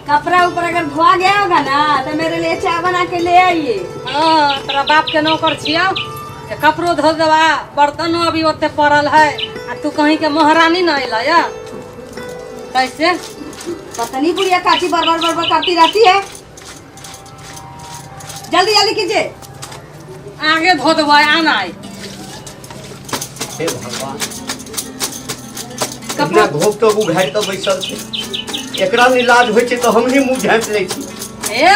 कपड़ा ऊपर अगर धोआ गया होगा ना तो मेरे लिए चाय बना के ले आइए। हाँ तेरा बाप के नौकर छिया कपड़ो धो देवा बर्तनों अभी ओते पड़ल है आ तू कहीं के महारानी न अला या कैसे पता नहीं बुढ़िया काची बार बार करती रहती है। जल्दी जल्दी कीजिए। आगे धो देवा आना है हे भगवान कपड़ा घोप तो उघाड़ तो बैसल छे एकरा में इलाज होय छे तो हम ही मुंह झाँप लै छी। ए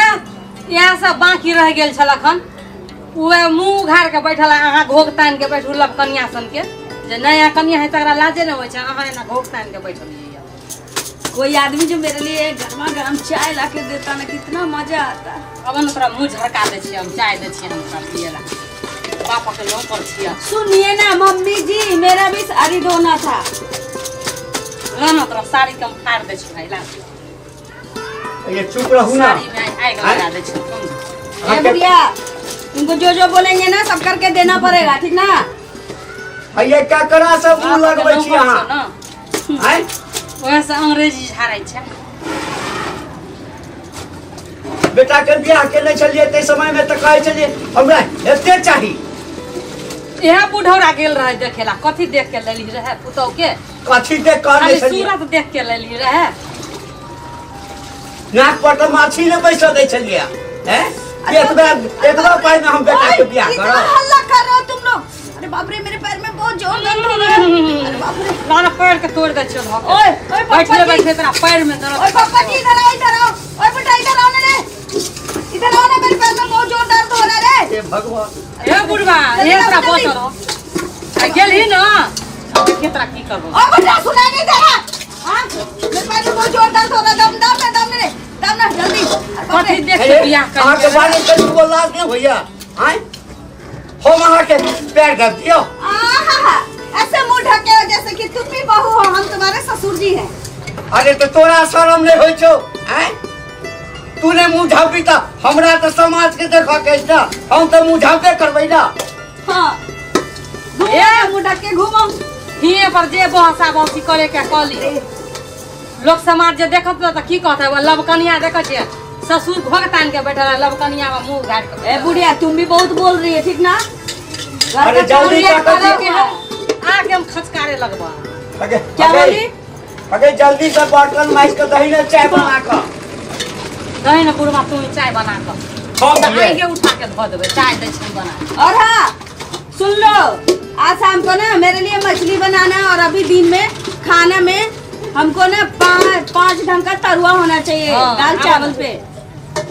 यहाँ सब बाकी रह गेल छलखन उहे मुंह उघाड़ के बैठल अहाँ घोग तान के बैठू लब कन्या सन के जे नया कन्या है तकरा लाजे न होय छै अहाँ एना घोग तान के बैठल हियै। कोई आदमी जो मेरे लिए गर्मा गर्म चाय ला के देता ना कितना मजा आता। अब न तोरा मुंह झरका दे छियै हम चाय दे छियै हम तोरा पियला पापा के नौकर छियै। सुनिए ना मम्मी जी मेरा भी साड़ी धोना था। रहना तोरा साड़ी कम फाड़ दे छियै ला ये चुप रहू ना साड़ी में आग लगा दे छियै। ए बुढ़िया तुमको जो बोलेंगे ना सब करके देना पड़ेगा ठीक ना। ये क्या करा सब मुंह लगबै छी अहाँ हैं ओहे से अंग्रेजी झाड़ै छै। बेटा के बियाह केने छलिए ते समय में त कहै छलिए हमरा एते चाही। यह बुढ़ौरा गेल रहे देखेला कथी देख के लेली रहे पुतौ के कथी देख कर ले खाली छलिए सूरत देख के लेली रहे नाक पर तो माछी ने बैसा दे छलिए हैं एकदा पाई में हम बेटा के बियाह इतना करो। हल्ला कर रहे हो तुम लोग। अरे बाप रे मेरे पैर में बहुत जोर दर्द हो रहा है। अरे बाप रे लाना पैर के तोड़ दे छियो धक ओए ओए बैठले बैठे तेरा पैर में दर्द ओए पापा जी इधर आओ ओए बेटा इधर आओ रे इधर आओ ना मेरे पैर में बहुत जोर दर्द हो रहा है। हे भगवान ए बुढ़वा ये तोरा बचल हो आ गेल ही ना अब देखिए तोरा की करबो। ओ बेटा सुनाई नहीं दे रहा। हां मेरे पैर में बहुत जोर दर्द हो रहा है। दम ना जल्दी कथी देख के बियाह कर अहाँ के बारे में कहीं बोल लाज नहीं भैया हैं हम अहाँ के पैर दब दियो। आहा ऐसे मुंह ढके हो जैसे कि तुम भी बहू हो हम तुम्हारे ससुर जी हैं। अरे तो तोरा शर्म नहीं होय छौ हैं तूने मुंह झाँपी त हमरा तो समाज के देखा के ना हम तो मुंह झाँपे करबै ना। हां ए मुंह ढके घूमो हिए पर जे बहसा बहसी करे के कली लोग समाज जे देखत त की कहत है लब कन्या देखै छियै ससुर घोग तान के बैठल है लब कन्या में मुंह घाट के। ए बुढ़िया तुम भी बहुत बोल रही है ठीक ना। अरे जल्दी ये कर कहले कि दो हम आके हम खचकारे लगबा क्या बोली अगे जल्दी से बर्तन माइज के दही ने चाय बना के दही न बुढ़वा तू चाय बना के हम तो आगे उठा के धो देबे चाय दे छी बना। और हाँ सुन लो आज शाम को ना मेरे लिए मछली बनाना है और अभी दिन में खाना में हमको ना पाँच ढंग का तरुआ होना चाहिए। हाँ, दाल चावल पे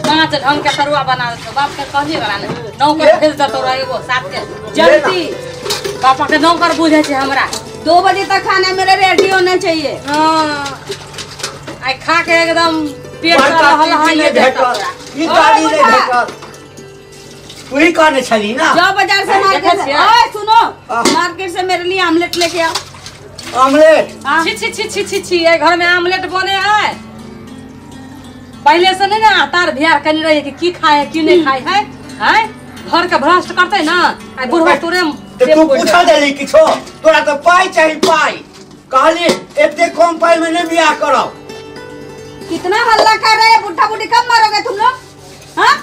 5 ढंग के तरुआ बना दे बाप के कहलिए बना नौकर भेज दे तोरा एगो साथ के जल्दी। पापा के नौकर बुझे छै हमरा 2 बजे तक खाना मेरा रेडी होना चाहिए। आई खा के एकदम पेट रहल है ये भेटल ई गाड़ी नहीं भेटल तू ही कहने छली ना। जाओ बाजार से मार्केट से। देखिए। ओए सुनो मार्केट से मेरे लिए आमलेट लेके आओ। आमलेट हाँ। छी छी छी छी छी छी ये घर में आमलेट बने है पहले से नहीं ना तार बिहार करनी रही कि की खाए की नहीं खाए है हैं घर के भ्रष्ट करते ना आई बुढ़वा तोरे तो तू पूछा देली किछो तोरा तो पाई चाहिए पाई कहली एते कम पाई में नहीं बियाह करो। कितना हल्ला कर रहे हैं बुढ़ा बुढ़ी कब मारोगे तुम लोग। हाँ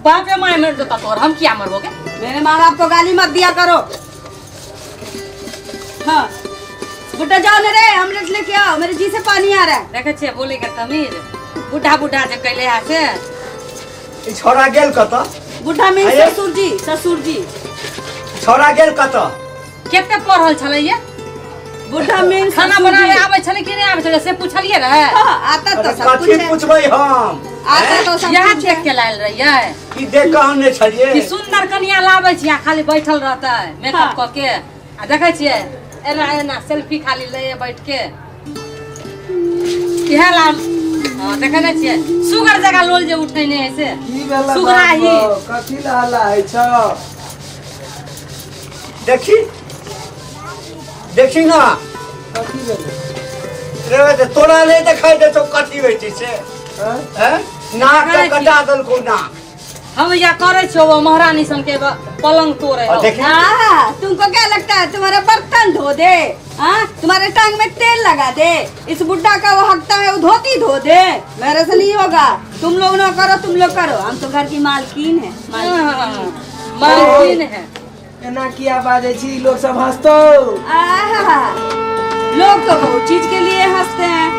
बाप रे माय मर देता तोर हम क्या मरबोगे। मेरे माँ बाप को गाली मत दिया करो। हाँ बुढ़ा जाओ ना रे आमलेट लेके आओ मेरे जी से पानी आ रहा है। देखे छे बोले के तमीर बुढ़ा बुढ़ा जे कैले है से ई छोरा गेल कत बुढ़ा में अरे। ससुर जी छोरा गेल कत केते पढ़ल छले ये बुढ़ा में खाना बनावे आवे छले कि नहीं आवे छले से पूछलिए रहे आता तो सब कुछ कथी है। पूछबै हम आता तो सब यहाँ कुछ देख है। के लायल रहिए ई देख के हमने छलिए कि सुंदर कन्या लावे छी आ खाली बैठल रहता है मेकअप हाँ। क के आ देखे छिए एना एना सेल्फी खाली ले बैठ के इहे ला हां देखे ना छिए सुगर जगह लोल जे उठैने है से की भेला सुगरा ही कथी ला हल्ला है छ देखी देखी ना कथी भेलै रे तो तोरा नहीं दिखाई दे तो कथी बेटी से हाँ? हैं नाक के कटा दलको ना हम या करे छो वो महारानी सन के पलंग तोड़े और देखी तुमको क्या लगता है तुम्हारा बर्तन धो दे? हाँ, तुम्हारे टांग में तेल लगा दे। इस बुड्ढा का वो हकता है वो धोती धो दे। मेरे से नहीं होगा। तुम लोग ना करो, तुम लोग करो। हम तो घर की मालकिन है। मालकिन है। एना किया बाजे छी लोग सब हंसतो लोग तो बहुत चीज के लिए हंसते हैं।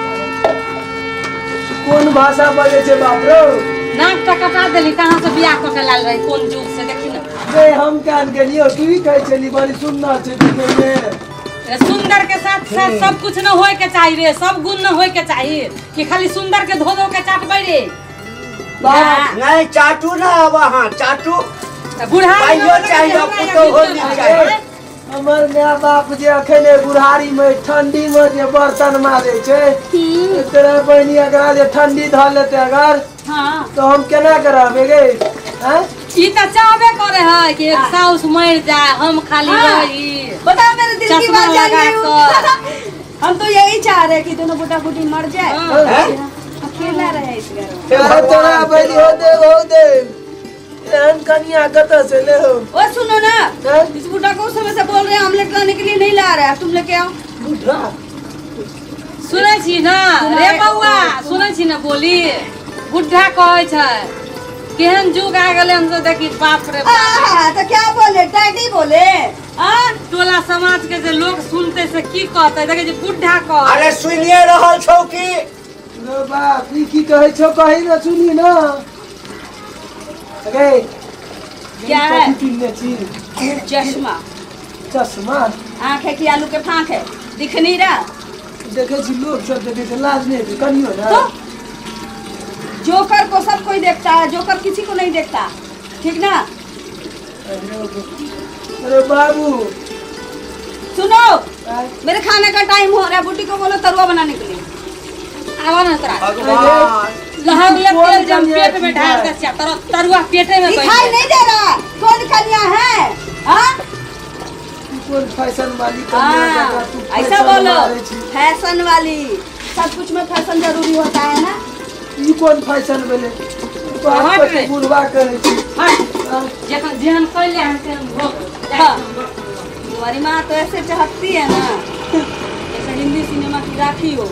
कोन भाषा बजे छे बाप रो नाक तो कटा देली कहाँ से बियाह करके लाल रही कौन जुग से देखी ना रे हम कान के लिए तू ही कहे चली बड़ी सुंदर छे देखे में सुंदर के साथ साथ सब कुछ न होए के चाहिए रे सब गुण न होए के चाहिए कि खाली सुंदर के धो के चाटबै रे नहीं चाटू ना वहाँ चाटू बुढ़ा पाइयो चाहिए पुतो हो चाहिए हमर माय बाप जे अखने बुढ़ारी में ठंडी में जे बर्तन मारे छे तेरा बहनी अगर जे ठंडी ध लेते अगर हाँ। तो हम केना करबे गे हैं ई त चाहबे करे है कि एक साउस मर जाए हम खाली रही बताओ मेरे दिल की चश्मा बात लगा जानिए। हम तो यही चाह रहे हैं कि दोनों बुढ़ा बुढ़ी मर जाए हैं? अकेला रहे इस घर में। अरे तेरा बहनी हो दे एहन कनिया कत से ले हो ओ सुनो ना, हैं? इस बुढ़ा को उस समय से बोल रहे हैं ऑमलेट लाने के लिए नहीं ला रहा है। तुम लेके आओ। बुढ़ा सुनै छी ना रे बौआ सुनै छी ना बोली बुढ़ा कहै छै केहन जुग आ गेलै हम तो देखी बाप रे बाप तो क्या बोले? डैडी बोले। टोला समाज के जे लोग सुनते से की कहते देखे जे बुढ़ा कह अरे सुनिए रहल छौ की रे बाप ई की कहै छौ कहि न सुनी न अगे क्या है? कथी पिन्ने छी चश्मा। चश्मा आँख है कि आलू के फाँक है? दिख नहीं रहा। देखे छी लोग सब देखे छै लाज नहीं है कनियो ना तो जोकर को सब कोई देखता है, जोकर किसी को नहीं देखता। ठीक ना? अरे बाबू सुनो, आय, मेरे खाने का टाइम हो रहा है। बुड्ढी को बोलो तरुआ बनाने के लिए। आवा ना तोरा भगवान लहर ले कौन तेल जम कन्या पेट में की ढाल है? दे तरुआ पेटे में दिखाई बैठ नहीं दे रहा कौन कन्या है? हाँ? तू कौन फैशन वाली कनिया हाँ, जगह तू ऐसा फैशन बोलो। मारे छी। फैशन वाली। सब कुछ में फैशन जरूरी होता है ना। ई कौन फैशन भेले बाप हट के रे। बुढ़वा करे छी हट हाँ, जेहन जेहन कहले हन तेहन भोग हाँ। तुम्हारी माँ तो ऐसे चाहती है ना जैसे हिंदी सिनेमा की राखी हो।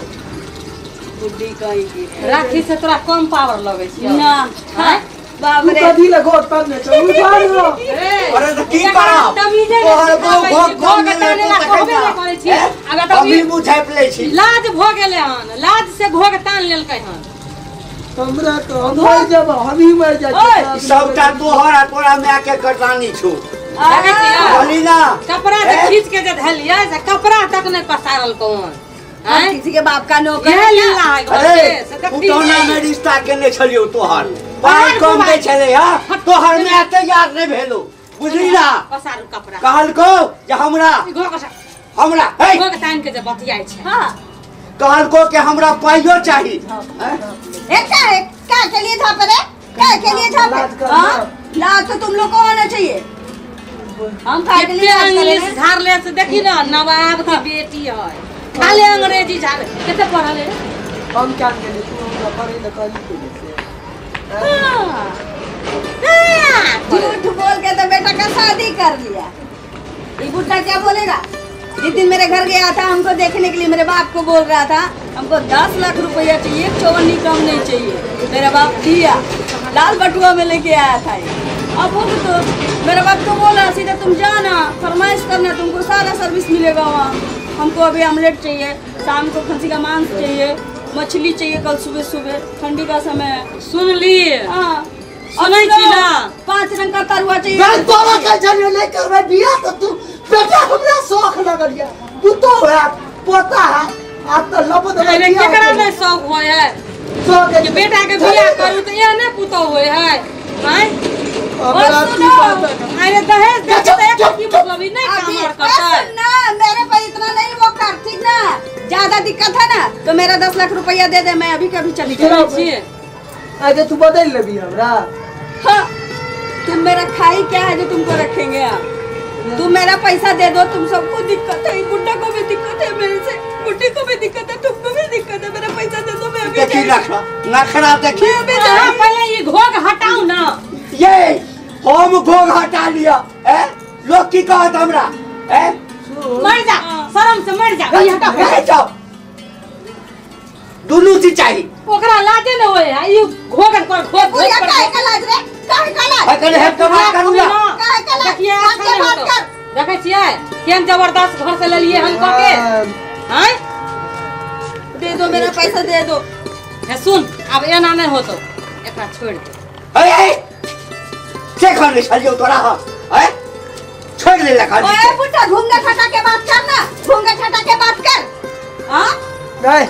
बुड्ढी कहीं की है। राखी से तोरा कम पावर लगे छै ना। हाँ, बाप तू रे। कथी लगो तब ने चल उठाड़ लो अरे तो की करब तोहर बहू भोग में ले तू करे छी अगर तो अभी मुँह झाँप ले छी लाज भ गेले हन लाज से घोग तान लेलकै हन हमरा तो हम मर जब हम ही मर जाए ओए, सबटा तोहर आ तोरा माय के करतानी छौ देखे छियै? कहली ना कपड़ा से खींच के जे धलियै से कपड़ा तक नहीं पसारल कौन हाँ, किसी के बाप का नौकर यह है क्या? लीला है घर अरे के, से देखती पुतौना है। में रिश्ता केने छलियो तोहर पाई कम दे छले हा तोहर माय तैयार नहीं भेलो बुझली ना पसारू कपड़ा कहलको जे हमरा घोग हमरा हे घोग तान के जे बतियाइ छै हाँ। कहलको कि हमरा पाइयो चाही हैं? क्या के लिए था पर है? क्या के लिए था लाज पर? कर हाँ? ना। लाज तो तुम लोग को होना चाहिए। हम खा के केते लिए लाज इंग्लिश करेंगे। झाड़ले से देखी ना नवाब की बेटी है खाली अंग्रेजी झाड़े केते पढ़ल है हम क्या के लिए तू हमरा पढ़े न करी के लिए हाँ। हाँ, झूठ बोल के तो बेटा का शादी कर लिया। ये बुढ़ा क्या बोलेगा? जिस दिन मेरे घर गया था हमको देखने के लिए मेरे बाप को बोल रहा था हमको 10 लाख रुपया चाहिए, चौवन्नी कम नहीं चाहिए। मेरा बाप दिया, लाल बटुआ में लेके आया था ये। अब वो तो मेरा बाप को बोला सीधा तुम जाना फरमाइश करना तुमको सारा सर्विस मिलेगा वहाँ। हमको अभी ऑमलेट चाहिए, शाम को खस्सी का मांस चाहिए, मछली चाहिए कल सुबह सुबह, ठंडी का समय है। सुन ली हाँ। सुनै छी ना 5 रंग का तरुआ चाहिए। मैं तोरा के जरिए नहीं करबे बियाह तो तू बेटा हमरा शौक लगल या तू तो है पोता है आ तो लबद अरे केकरा नहीं शौक होय है शौक कि बेटा के बियाह करू तो ये नहीं पुतो होय है हैं हमरा की बात है अरे दहेज दे तो एक की मतलब ही नहीं काम और करता है सुन ना मेरे पास इतना नहीं वो कर ठीक ना। ज्यादा दिक्कत है ना तो मेरा 10 लाख रुपया दे दे, मैं अभी कभी चली सुनै जाऊँ। छी आगे तू बदल लेबी हमरा हाँ, तुम मेरा खाई क्या है जो तुमको रखेंगे आप? तुम मेरा पैसा दे दो, तुम सबको दिक्कत है, बुड्ढा को भी दिक्कत है, मेरे से बुड्ढी को भी दिक्कत है, तुमको भी दिक्कत है, मेरा पैसा दे दो, मैं अभी देखी जाऊंगी। नखरा देखी। मैं अभी हाँ, जाऊंगी। पहले ये घोग हटाऊ ना। ये हम घोग हटा लिया है, लोग की कहत हमरा है, मर जा, शर्म से मर जा। ये हटा। रह जाओ, दोनों चीज चाहिए। ओकरा लाजे न होए, ये घोगन पर घोग बुढ़िया काहे का लाज रे, काहे का लाज? अगर है तो बात करूंगा। काहे का लाज? देखिए, बात अच्छा नहीं बात होतो। कर। देखे छियै केहन जबरदस्त घर से ले लिए हमको के। हैं? दे दो, मेरा पैसा दे दो। हे सुन, अब एना नहीं होतो, एकरा छोड़ दे। ए से खाने चलियो तोरा है, छोड़ दे ला खाली। ओए बुड्ढा, घूंघट हटा के बात कर ना, घूंघट हटा के बात कर। हाँ? नहीं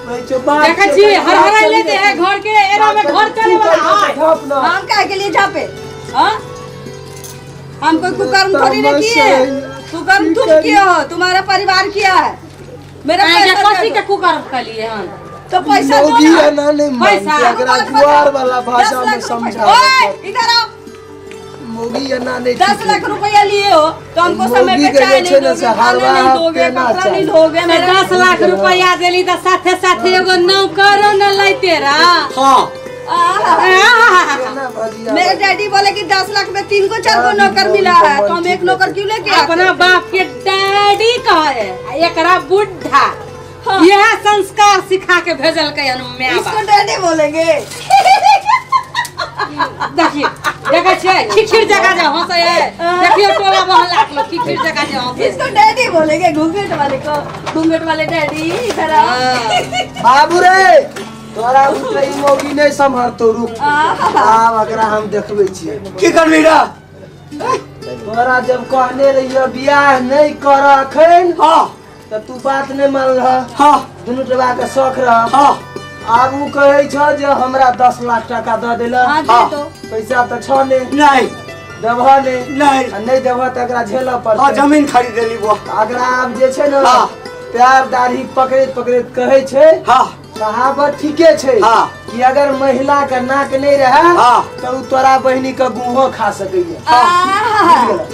मैं जो बात देखे छी हर हर लेते हैं घर के, एना में घर चले वाला है। हम काहे के लिए झापे? हाँ? हम कोई कुकर्म थोड़ी ना किए, कुकर्म तुम किए हो, तुम्हारा परिवार किया है। मेरा आगे पैसा कथी दे के दो। कुकर कली है हम। तो पैसा दो मोगी ना। है ना नहीं पैसा। मानती, अगर जुआर वाला भाषा में समझा। ओए इधर आओ। मोगी है ना नहीं 10 लाख रुपया लिए हो तो हमको समय मोगी पे के चाय जे नहीं छै ने दोगे, से खाना हलवा नहीं दोगे, देना कपड़ा नहीं चाहिए। दोगे, तो मेरा 10 लाख रुपया देली तो साथे साथे एगो नौकरो न लैते रहा। हाँ ना भजिया मेरे डैडी बोले कि 10 लाख में 3 को 4 को नौकर मिला है, तो हम एक नौकर क्यों लेके आते? अपना बाप के डैडी कहे, एकरा बुढ़ा। हाँ। यह संस्कार सिखा के भेजल के माँ इसको बाप। डैडी बोलेंगे। देखिए, देखे छे खिखिर जगह जा हंसे है। देखियो टोला मोहल्ला के लोग खिखिर जगह जा हंसे। इसको डैडी बोलेंगे, घूंघट वाले को, घूंघट वाले डैडी इधर आओ। बाबू रे तोरा उठे मोगी नहीं संभरतो, रुक आब एकरा हम देखबै छियै। की करबी रे? तोरा जब कहने रहियो बियाह नहीं कर अखन, हाँ तो तू बात नहीं मान रहा। हाँ दुनू टबा के शौक रहा। हाँ आब उ कहै छ जे हमरा 10 लाख टका दऽ देला, हाँ दे दो। पैसा तो छ ने, नहीं देबह ने, नहीं आ नहीं देबह तो एकरा झेलऽ हाँ पड़तै। जमीन खरीद लेली वो। अगरा आब जे छै ने हाँ। प्यार दाढ़ी पकड़ैत पकड़ैत कहै छै, हाँ कहावत ठीके छै हाँ। कि अगर महिला के नाक नहीं रहे हाँ। तो उ तोरा बहिनी के गुहो खा सकैया।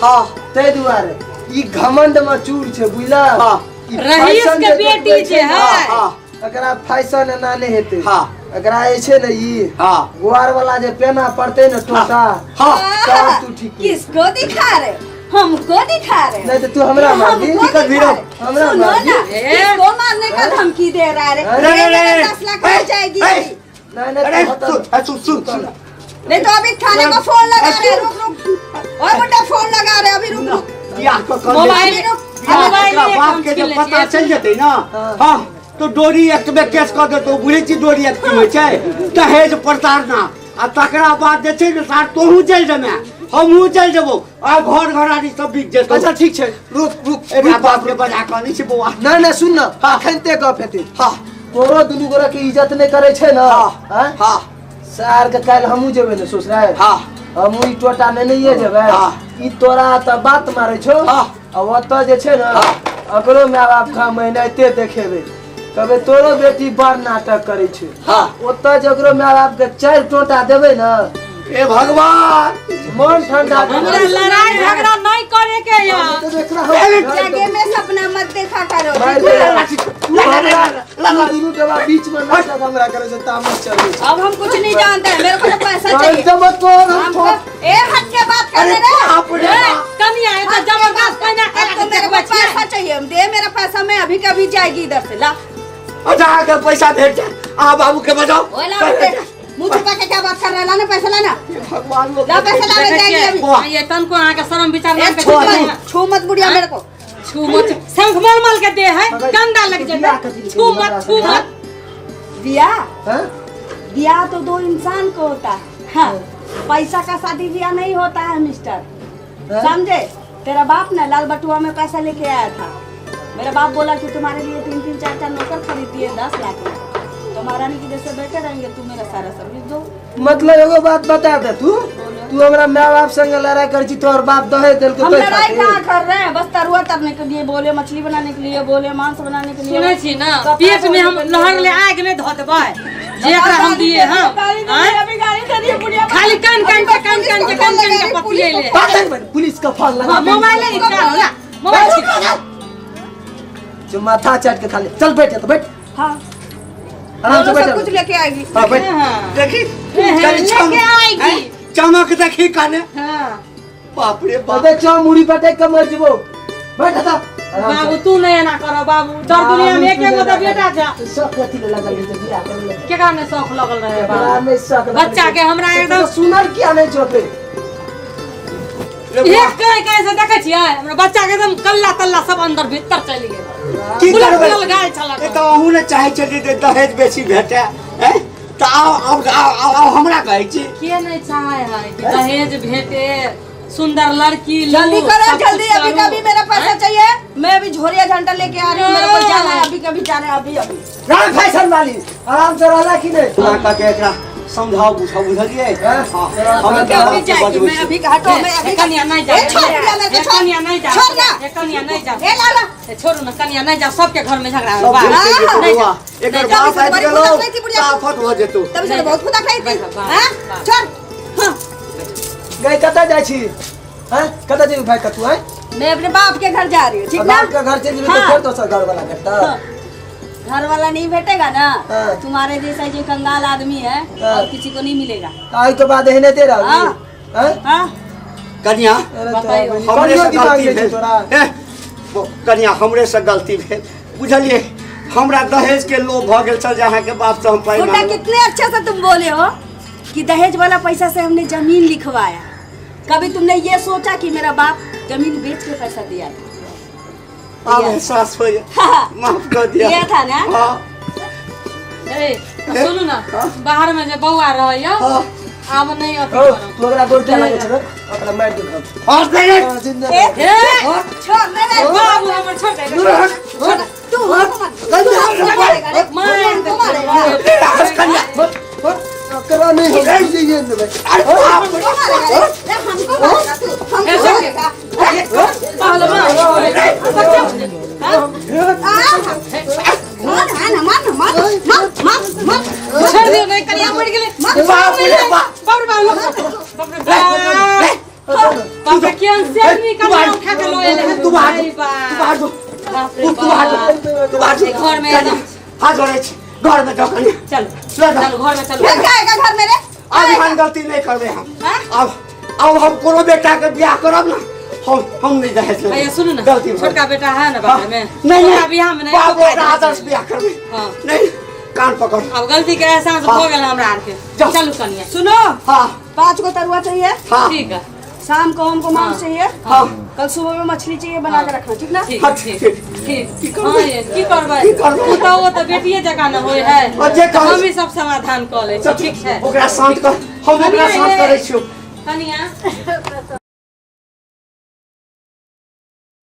हाँ ताहि दुआरे ई घमंड में चूर छै, बुझला? हाँ। ई रईस फैशन के जे बेटी देखबै जे छै ने, है। हाँ एकरा फैशन एना नहीं हेतै। हाँ। एकरा जे छै ने ई हाँ गुआर वाला जे पेना पड़तै ने टोटा, हाँ तब तू ठीक। किसको दिखा रहे? हमको दिखा रहे? नहीं तो तू हमरा मार दी। हमको कर भी दिखा रहो। रहे? हमरा सुनो मार दी। ना, किसको मारने का धमकी दे रहा है? अरे, ये अरे, मेरा 10 लाख मिल जाएगी। नहीं नहीं अरे तो सुन नहीं तो अभी थाने को फोन लगा रहे, रुक। और बेटा फोन लगा रहे, अभी रुक। बियाह को कर मोबाइल ले। मोबाइल एकरा में बाप काम के किन जब ले पता छियै। चल जेतै ना, हाँ। हाँ तो डोरी एक्ट में केस कर देतो, बुझै छी डोरी एक्ट की होइ छै, दहेज प्रताड़ना। आ तकरा बाद जे छै ने सार तोहू चल जेमे, हमहू चल जेबो, आ घर घरानी सब बिक जेतौ। अच्छा ठीक छै, रुक रुक एकरा बाप के बजा कऽ नहि छै बौआ। नहीं नहीं सुन ना, हाँ। अखनते गप हेतै। हाँ तोरो दुनू गोरा के इज्जत नहीं करे छै ना, हाँ हाँ सार के काल्हि हमहू जेबै ने ससुराल। हाँ हमहू ई टोटा ने नहीं जेबै। हाँ। ई तोरा त बात मारै छौ, हाँ। आ ओतऽ जे छै ना हाँ। ओकरो माय बाप का मेहनते देखेबै, कहबै तोरो बेटी बड़ नाटक करे छै। हाँ। ओतऽ जे ओकरो माय बाप के 4 टोटा देबै ना, ए भगवान मन ठंडा हमरा लड़ाई झगड़ा नहीं करे के या। जगह में सपना मत देखा करो। दुनू टबा बीच में नाटक हमरा करे छै, तामस चलै छै। अब हम कुछ नहीं जानते हैं, मेरे को तो पैसा चाहिए। जब तोर हमको ए हट के बात कर रहे हैं। कनिया है तो जबरदस्त पहना के अब तो मेरे को पैसा चाहिए, दे मेरा पैसा, मैं अभी कभी जाएगी इधर से। ला अच्छा के पैसा भेज दे, आ बाबू के बजाओ। ओए ला बेटे, मुंह छुपा के क्या बात कर रहा है? लाना पैसा, लाना। भगवान लोग ला पैसा, लाने जाएगी अभी। वाह। ये तन को आके शर्म विचार ए, मान के छू चल मत, छू मत बुढ़िया मेरे को। छू मत शंख मल मल के दे है गंदा लग जाता। छू मत छू मत। दिया हैं? दिया तो 2 इंसान को होता है। हाँ, पैसा का शादी ब्याह नहीं होता है मिस्टर, हैं? समझे? तेरा बाप ना लाल बटुआ में पैसा लेके आया था। मेरा बाप बोला कि तुम्हारे लिए 3-3 4-4 नौकर खरीद दिए 10 लाख में। तुम्हारा नहीं कि जैसे बैठे रहेंगे, तू मेरा सारा सर्विस दो। मतलब एगो बात बता दे, तू हमरा माँ बाप संग लड़ाई कर छी, तोहर बाप दहे देल के हम तोय लड़ाई खातिर। कहाँ कर रहे हैं? बस तरुआ तरने के लिए बोले, मछली बनाने के लिए बोले, मांस बनाने के लिए। सुनै छी ना, पेट में हम लहर ले आग नहीं धो देबै। जेकरा हम दिए हां अभी गाड़ी दे दी बुढ़िया खाली कान के पपिए ले पुलिस का फोन लगा हां मोबाइल ले निकाल ना मोबाइल जो माथा चाट के खा ले चल बैठ तो बैठ हां आराम से सब बैठ कुछ लेके आएगी हां बैठ देखी लेके आएगी चमक देखी काने हां बाप रे बाप अबे चो मुड़ी पटे के मर जबो बैठ था बाबू तू नहीं ना करो बाबू दर दुनिया में एक एगो तो बेटा था तू सब कथी ले लगल है तो बियाह कर ले केकरा में शौक लगल रहे बड़ा बाबू में शक बच्चा के हमरा एकदम सुनर क्या नहीं जोते एक कैसे देखे छियै हमरा बच्चा के एकदम कल्ला तल्ला सब अंदर भीतर चली गेल की बुलल करबै बुलल गाय छला ए तो अहू ने चाहे छली जे दहेज बेसी भेटे हैं तो आओ हमरा कहै छी के नहीं चाहे है कि दहेज भेटे सुंदर लड़की जल्दी करो जल्दी अभी कभी मेरा पैसा चाहिए मैं अभी झोरिया झंडा लेके आ रही हूँ मेरे को जाना है अभी कभी जाना है अभी राम फैशन वाली आराम से रहला कि नहीं ना का के एकरा समझाओ बुझलिए हां हम अभी अभी जाएगी मैं अभी हटो मैं अभी कन्या नहीं जा छोड़ दिया मैं तो कन्या नहीं जा छोड़ ना कन्या नहीं जा ए लाला छोड़ू ना कन्या नहीं जा सबके घर में झगड़ा सब हो देखते हाँ, जे हुआ नहीं एकर जा, बाप तभी आबि से गेलो तुम्हारी बुद्धि बुढ़िया। आफत हो जेतौ तब से बहुत खुदा खाई थी वाह, हां वाह। छोड़ हां गई कता जाय छी हैं कता जेबी भाई कतू हैं मैं अपने बाप के घर जा रही हूँ ठीक ना बाप का घर चल जेबी तो हाँ। फिर तो सब घर वाला करता घर वाला नहीं भेटेगा ना हाँ। तुम्हारे जैसा जो कंगाल आदमी है हाँ। और किसी को नहीं मिलेगा आई के बाद एहने तेरा हाँ। हैं हाँ कन्या बताइयो। हमरे से दिमाग गलती ले भेल तोरा ए, कन्या हमरे से गलती भेल बुझलिए हमरा दहेज के लोभ भ गेल छल जे अहाँ के बाप से हम पाई बेटा मांगब कितने अच्छे से तुम बोले हो कि दहेज वाला पैसा से हमने जमीन लिखवाया कभी तुमने ये सोचा कि मेरा बाप जमीन बेच के पैसा दिया था अब एहसास हो हाँ। माफ कर दिया दिया था ना? हां ए सुनू ना बाहर में जे बौआ रहैया हां आब नहीं अथी ओ करब तू अगला गोल क्या लगे छ अपना मार दे हम और दे रे जिंदा ए, ए छोड़ दे रे बाबू हमर छोड़ दे छोड़ तू हमको मारेगा रे हमको मारेगा कन्या करा नहीं हो गई ये ने अरे बाप रे हमको मारेगा रे हमको मारेगा तू हमको मारेगा छोड़ दियो नहीं कन्या मर गेले बाप रे बाप बाप रे बाप रे बाप रे क्या से नहीं कन्या उठा के लो एले तू बाहर अरे बाहर बाप रे तू बाहर तू बाहर घर में एकदम हाथ जोड़े छी घर में जाओ कन्या चल चल घर में चल फिर जाएगा घर मेरे अब हम गलती नहीं करबे हम हाँ? अब हम कोनो बेटा के ब्याह करब ना हम नहीं दहेज लेब भैया सुनो ना गलती भऽ छोटका बेटा है ना बाप में नहीं छोटका बियाह में नहीं बाप तो रे आदर्श ब्याह करबे हां नहीं कान पकड़ अब गलती के एहसास हाँ। हो गेल हमरा आर के जाओ। चलू कन्या सुनो हां 5 को तरुआ चाहिए हां ठीक है शाम को हमको मांस हाँ। चाहिए हां कल सुबह में मछली चाहिए बना के रखना ठीक ना ठीक हाँ, ठीक ठीक। ठीक हां ये की करबै की करबै? वो तो बेटिए जका न होय है और जे कहै हम ही सब समाधान क ले छी ठीक है ओकरा शांत कर हम ओकरा शांत करै छियो कन्या